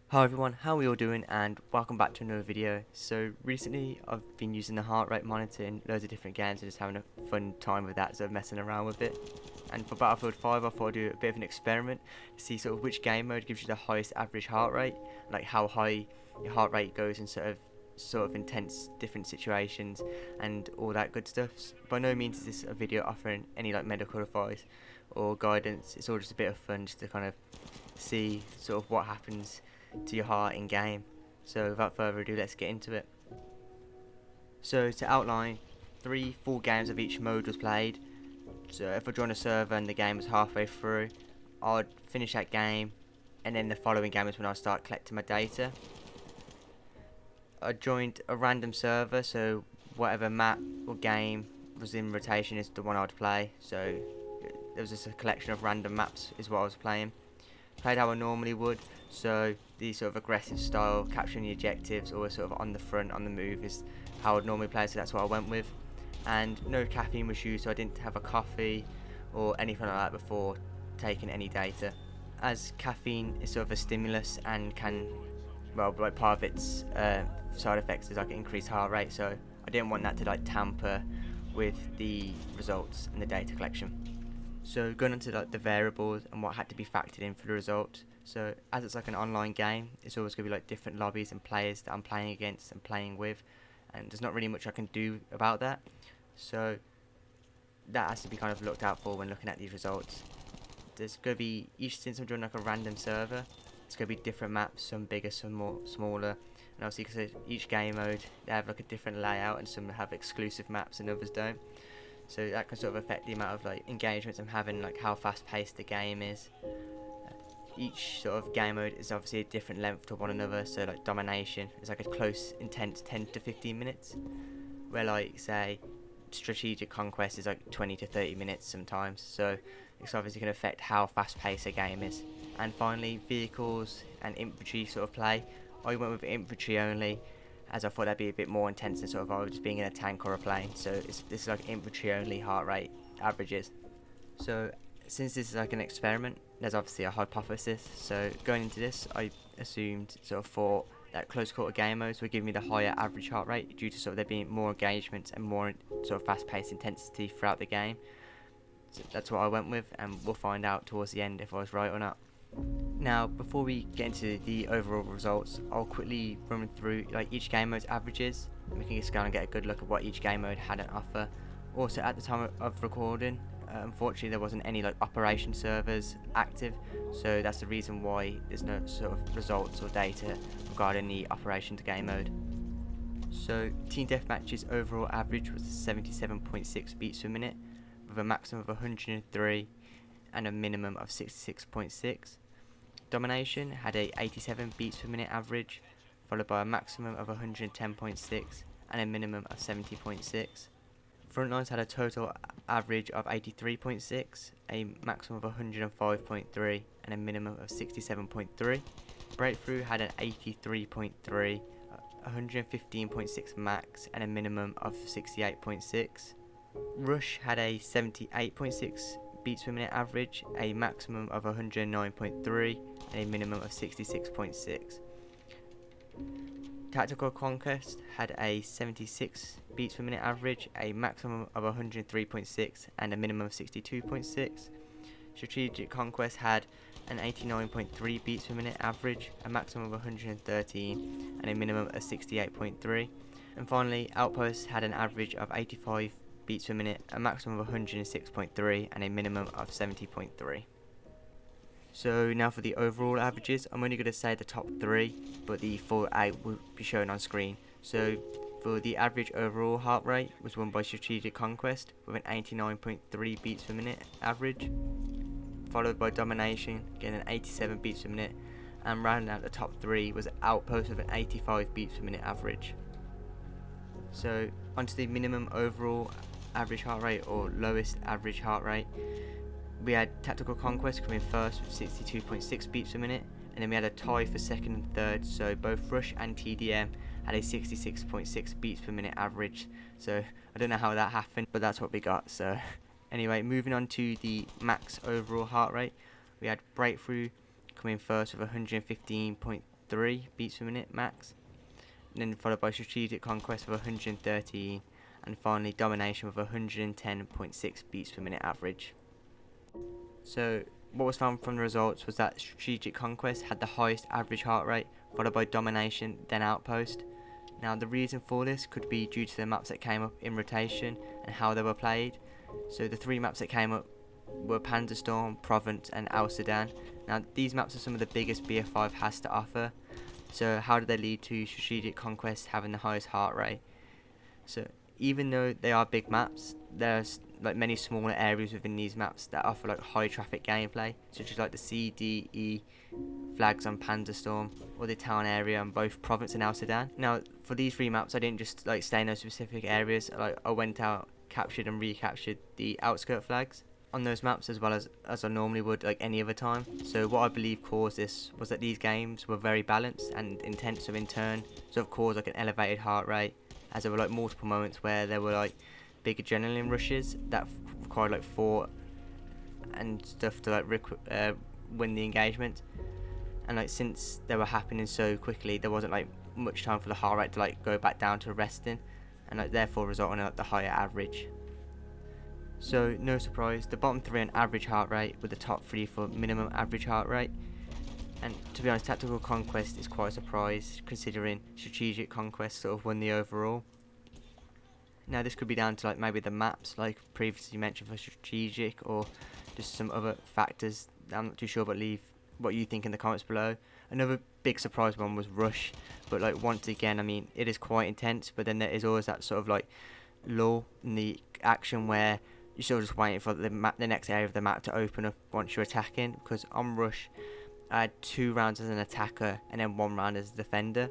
Hi everyone, how are we all doing, and welcome back to another video. So recently I've been using the heart rate monitor in loads of different games and just having a fun time with that, so messing around with it. And for Battlefield 5 I thought I'd do a bit of an experiment to see sort of which game mode gives you the highest average heart rate, like how high your heart rate goes in sort of intense different situations and all that good stuff. By no means is this a video offering any like medical advice or guidance, it's all just a bit of fun just to kind of see sort of what happens to your heart in game. So without further ado, let's get into it. So to outline, 3 full games of each mode was played. So if I join a server and the game was halfway through, I'd finish that game, and then the following game is when I'd start collecting my data. I joined a random server, so whatever map or game was in rotation is the one I'd play. So there was just a collection of random maps is what I was playing. Played how I normally would, so the sort of aggressive style, capturing the objectives, or sort of on the front, on the move is how I'd normally play, so that's what I went with. And no caffeine was used, so I didn't have a coffee or anything like that before taking any data. As caffeine is sort of a stimulus and can, well, like part of its side effects is like increased heart rate, so I didn't want that to like tamper with the results and the data collection. So going on to like the variables and what had to be factored in for the result. So as it's like an online game, it's always going to be like different lobbies and players that I'm playing against and playing with, and there's not really much I can do about that. So that has to be kind of looked out for when looking at these results. There's going to be, since I'm joining like a random server, it's going to be different maps, some bigger, some more smaller, and obviously because each game mode they have like a different layout, and some have exclusive maps and others don't. So that can sort of affect the amount of like engagements I'm having, like how fast paced the game is. Each sort of game mode is obviously a different length to one another, so like domination is like a close, intense 10 to 15 minutes, where like say strategic conquest is like 20 to 30 minutes sometimes, so it's obviously going to affect how fast paced a game is. And finally, vehicles and infantry sort of play. I went with infantry only, as I thought that'd be a bit more intense than sort of I was just being in a tank or a plane. So this is like infantry only heart rate averages. So since this is like an experiment, there's obviously a hypothesis. So going into this, I assumed sort of thought that close quarter game modes would give me the higher average heart rate due to sort of there being more engagement and more sort of fast paced intensity throughout the game. So that's what I went with, and we'll find out towards the end if I was right or not. Now, before we get into the overall results, I'll quickly run through like each game mode's averages, and we can just go and get a good look at what each game mode had on offer. Also, at the time of recording, unfortunately there wasn't any like operation servers active, so that's the reason why there's no sort of results or data regarding the operations game mode. So Team Deathmatch's overall average was 77.6 beats per minute, with a maximum of 103 and a minimum of 66.6. Domination had a 87 beats per minute average, followed by a maximum of 110.6 and a minimum of 70.6. Frontlines had a total average of 83.6, a maximum of 105.3 and a minimum of 67.3. Breakthrough had an 83.3, 115.6 max and a minimum of 68.6. Rush had a 78.6 beats per minute average, a maximum of 109.3 and a minimum of 66.6. Tactical Conquest had a 76 beats per minute average, a maximum of 103.6 and a minimum of 62.6. Strategic Conquest had an 89.3 beats per minute average, a maximum of 113 and a minimum of 68.3. And finally, Outpost had an average of 85 beats per minute, a maximum of 106.3 and a minimum of 70.3. So now for the overall averages, I'm only going to say the top 3, but the full 8 will be shown on screen. So for the average overall heart rate was won by Strategic Conquest with an 89.3 beats per minute average, followed by Domination getting an 87 beats per minute, and rounding out the top 3 was Outpost with an 85 beats per minute average. So onto the minimum overall average heart rate or lowest average heart rate. We had Tactical Conquest coming first with 62.6 beats per minute, and then we had a tie for second and third, so both Rush and TDM had a 66.6 beats per minute average. So I don't know how that happened, but that's what we got. So anyway, moving on to the max overall heart rate, we had Breakthrough coming first with 115.3 103 beats per minute max, and then followed by strategic conquest with 113, and finally domination with 110.6 beats per minute average. So what was found from the results was that strategic conquest had the highest average heart rate, followed by domination, then outpost. Now the reason for this could be due to the maps that came up in rotation and how they were played. So the 3 maps that came up were Panzerstorm, Provence and Al Sudan. Now these maps are some of the biggest BF5 has to offer. So how do they lead to strategic conquest having the highest heart rate? So even though they are big maps, there's like many smaller areas within these maps that offer like high traffic gameplay, such as like the C, D, E flags on Panzerstorm, or the town area on both Provence and Al Sudan. Now for these 3 maps I didn't just like stay in those specific areas, like I went out, captured and recaptured the outskirt flags on those maps as well as I normally would like any other time. So what I believe caused this was that these games were very balanced and intense, so in turn sort of caused like an elevated heart rate, as there were like multiple moments where there were like big adrenaline rushes that required like fort and stuff to like win the engagement, and like since they were happening so quickly there wasn't like much time for the heart rate to like go back down to resting, and like therefore resulting in like the higher average. So no surprise, the bottom 3 on average heart rate with the top 3 for minimum average heart rate. And to be honest, tactical conquest is quite a surprise considering strategic conquest sort of won the overall. Now this could be down to like maybe the maps like previously mentioned for strategic, or just some other factors that I'm not too sure, but leave what you think in the comments below. Another big surprise one was rush, but like once again I mean it is quite intense, but then there is always that sort of like lull in the action where you're still just waiting for the next area of the map to open up once you're attacking, because on rush I had 2 rounds as an attacker and then 1 round as a defender,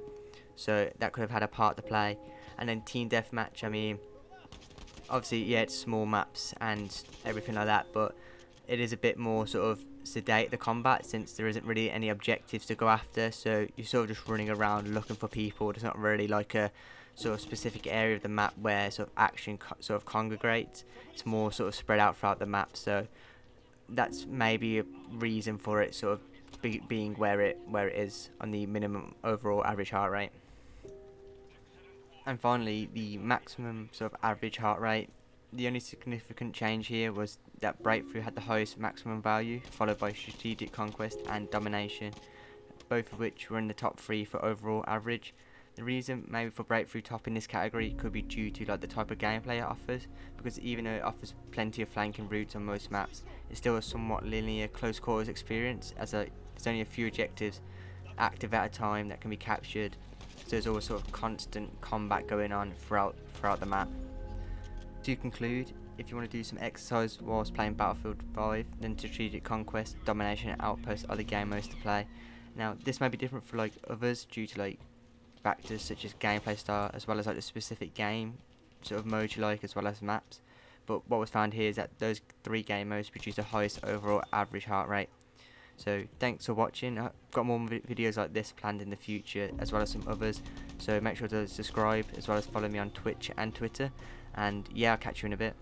so that could have had a part to play. And then team deathmatch, I mean obviously yeah it's small maps and everything like that, but it is a bit more sort of sedate the combat since there isn't really any objectives to go after, so you're sort of just running around looking for people. There's not really like a sort of specific area of the map where sort of action sort of congregates. It's more sort of spread out throughout the map, so that's maybe a reason for it sort of being where it is on the minimum overall average heart rate. And finally, the maximum sort of average heart rate. The only significant change here was that Breakthrough had the highest maximum value, followed by Strategic Conquest and Domination, both of which were in the top 3 for overall average. The reason maybe for Breakthrough topping this category could be due to like the type of gameplay it offers, because even though it offers plenty of flanking routes on most maps, it's still a somewhat linear close quarters experience, as there's only a few objectives active at a time that can be captured, so there's always sort of constant combat going on throughout the map. To conclude, if you want to do some exercise whilst playing Battlefield 5, then Strategic Conquest, Domination and Outpost are the game modes to play. Now this may be different for like others due to like factors such as gameplay style, as well as like the specific game sort of mode you like, as well as maps, but what was found here is that those 3 game modes produce the highest overall average heart rate. So thanks for watching. I've got more videos like this planned in the future, as well as some others, so make sure to subscribe as well as follow me on Twitch and Twitter, and yeah, I'll catch you in a bit.